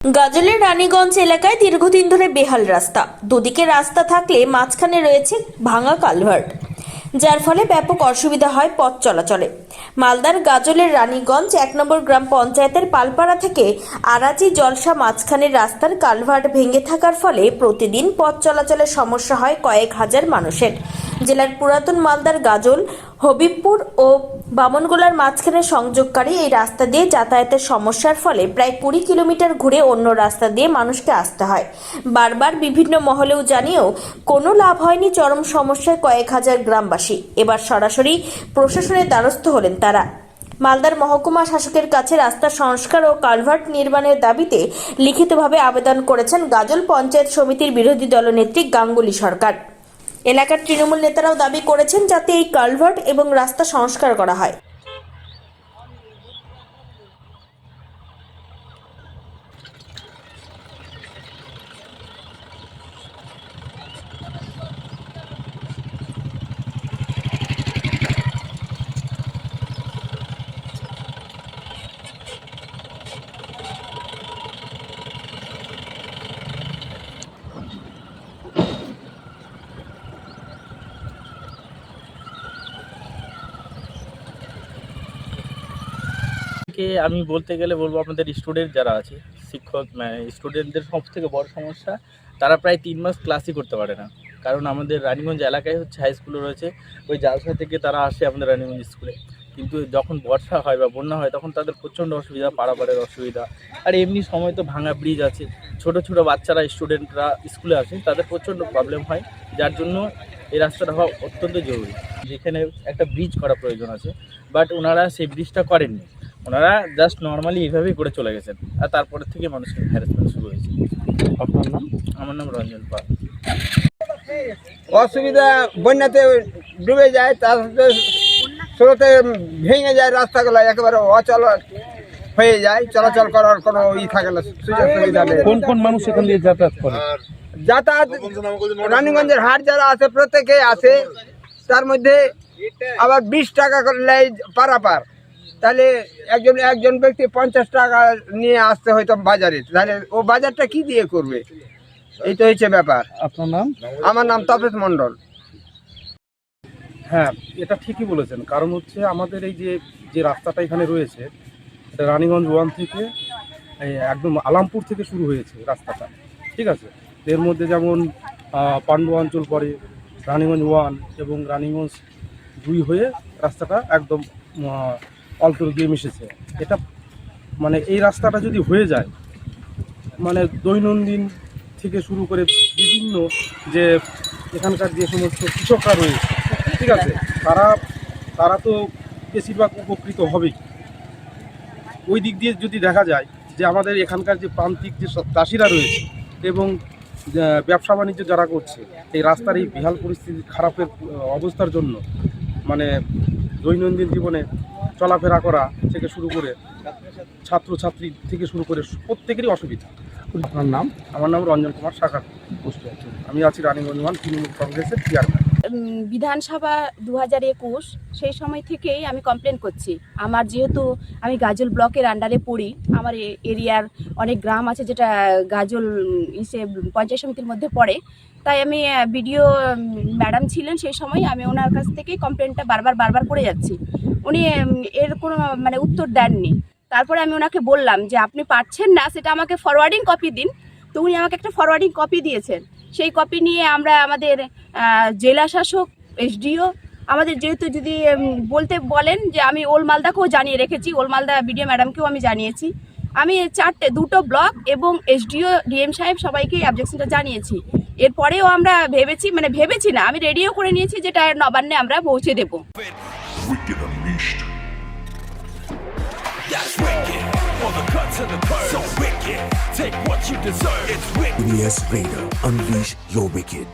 গাজলের রানীগঞ্জ এলাকায় দীর্ঘদিন ধরে বেহাল রাস্তা। দুদিকে রাস্তা থাকলে মাঝখানে রয়েছে ভাঙা কালভার্ট, যার ফলে ব্যাপক অসুবিধা হয় পথ চলাচলে। মালদার গাজলের রানীগঞ্জ 1 নম্বর গ্রাম পঞ্চায়েতের পালপাড়া থেকে আরাজি জলসা মাঝখানের রাস্তার কালভার্ট ভেঙে থাকার ফলে প্রতিদিন পথ চলাচলের সমস্যা হয় কয়েক হাজার মানুষের। জেলার পুরাতন মালদার গাজল, হবিবপুর ও বামনগোলার মাঝখানে সংযোগকারী এই রাস্তা দিয়ে যাতায়াতের সমস্যার ফলে প্রায় 20 কিলোমিটার ঘুরে অন্য রাস্তা দিয়ে মানুষকে আসতে হয়। বারবার বিভিন্ন মহলেও জানিয়েও কোনো লাভ হয়নি। চরম সমস্যায় কয়েক হাজার গ্রামবাসী। এবার সরাসরি প্রশাসনের দ্বারস্থ হলেন তারা। মালদার মহকুমা শাসকের কাছে রাস্তা সংস্কার ও কালভার্ট নির্মাণের দাবিতে লিখিতভাবে আবেদন করেছেন গাজল পঞ্চায়েত সমিতির বিরোধী দলনেত্রী গাঙ্গুলি সরকার। এলাকার তৃণমূল নেতারাও দাবি করেছেন যাতে এই কালভার্ট এবং রাস্তা সংস্কার করা হয়। আমি বলতে গেলে বলবো আপনাদের স্টুডেন্ট যারা আছে, শিক্ষক স্টুডেন্টদের সব থেকে বড় সমস্যা, তারা প্রায় 3 মাস ক্লাসই করতে পারে না। কারণ আমাদের রানীগঞ্জ এলাকায় হচ্ছে হাই স্কুল রয়েছে, ওই জালসা থেকে তারা আসে আমাদের রানীগঞ্জ স্কুলে। কিন্তু যখন বর্ষা হয় বা বন্যা হয় তখন তাদের প্রচণ্ড অসুবিধা, পারাপারের অসুবিধা। আর এমনি সময় তো ভাঙা ব্রিজ আছে, ছোট ছোট বাচ্চারা স্টুডেন্টরা স্কুলে আসে, তাদের প্রচণ্ড প্রবলেম হয়। যার জন্য এই রাস্তাটা হওয়া অত্যন্ত জরুরি। যেখানে একটা ব্রিজ করা প্রয়োজন আছে, বাট ওনারা সেই ব্রিজটা করেননি। ওনারা জাস্ট নর্মালি এইভাবেই করে চলে গেছেন, আর তারপরে থেকে মানুষের হ্যারাসমেন্ট শুরু হয়েছে। আপনার নাম? আমার নাম রঞ্জন পাল। অসুবিধা বন্যাতে ডুবে যায়, তার সাথে স্রোতে ভেঙে যায়, রাস্তাগুলো একেবারে অচল হয়ে যায়, চলাচল করার কোনো থাকে না, সুযোগ সুবিধা নেই। কোন কোন মানুষ এখান দিয়ে যাতায়াত করে? যাতায়াত রানীগঞ্জের হাট যারা আছে প্রত্যেকেই আছে, তার মধ্যে আবার 20 টাকা করলে পারাপার, তাহলে একজন ব্যক্তি 50 টাকা নিয়ে আসতে হয়তো বাজারে, তাহলে ও বাজারটা কি দিয়ে করবে? এই তো হচ্ছে ব্যাপার। আপনার নাম? আমার নাম তপেশ মণ্ডল। হ্যাঁ, এটা ঠিকই বলেছেন। কারণ হচ্ছে আমাদের এই যে রাস্তাটা এখানে রয়েছে, এটা রানীগঞ্জ 1 থেকে একদম আলামপুর থেকে শুরু হয়েছে রাস্তাটা, ঠিক আছে। এর মধ্যে যেমন পান্ডু অঞ্চল পড়ে, রানীগঞ্জ 1 এবং রানীগঞ্জ 2 হয়ে রাস্তাটা একদম অল্প গিয়ে মিশেছে। এটা মানে এই রাস্তাটা যদি হয়ে যায়, মানে দৈনন্দিন থেকে শুরু করে বিভিন্ন যে এখানকার যে সমস্ত কৃষকরা রয়েছে, ঠিক আছে, তারা তো বেশিরভাগ উপকৃত হবেই। ওই দিক দিয়ে যদি দেখা যায় যে আমাদের এখানকার যে প্রান্তিক যে চাষিরা রয়েছে এবং ব্যবসা বাণিজ্য যারা করছে, এই রাস্তার এই বেহাল পরিস্থিতি, খারাপের অবস্থার জন্য মানে দৈনন্দিন জীবনে চলাফেরা করা থেকে শুরু করে ছাত্রছাত্রী থেকে শুরু করে প্রত্যেকেরই অসুবিধা। আপনার নাম? আমার নাম রঞ্জন কুমার সাকার, আমি আছি রানীগঞ্জ 1 তৃণমূল কংগ্রেসের চেয়ারম্যান। বিধানসভা 2021 সেই সময় থেকেই আমি কমপ্লেন করছি। আমার যেহেতু আমি গাজল ব্লকের আন্ডারে পড়ি, আমার এরিয়ার অনেক গ্রাম আছে যেটা গাজল পঞ্চায়েত সমিতির মধ্যে পড়ে, তাই আমি বিডিও ম্যাডাম ছিলেন সেই সময়, আমি ওনার কাছ থেকেই কমপ্লেনটা বারবার করে যাচ্ছি। উনি এর কোনো মানে উত্তর দেননি। তারপরে আমি ওনাকে বললাম যে আপনি পারছেন না, সেটা আমাকে ফরওয়ার্ডিং কপি দিন। তো উনি আমাকে একটা ফরওয়ার্ডিং কপি দিয়েছেন। সেই কপি নিয়ে আমরা আমাদের জেলা শাসক, এসডিও, আমাদের যেহেতু যদি বলতে বলেন যে আমি ওল মালদাকেও জানিয়ে রেখেছি, ওল মালদা বিডিও ম্যাডামকেও আমি জানিয়েছি। আমি দুটো ব্লক এবং এসডিও ডিএম সাহেব সবাইকেই অবজেকশনটা জানিয়েছি। এরপরেও আমরা ভেবেছি না, আমি রেডিও করে নিয়েছি যেটা নবান্নে আমরা পৌঁছে দেবো। That's wicked. All the cuts and the curves. So wicked. Take what you deserve. It's wicked. EBS Raider. Unleash your wicked.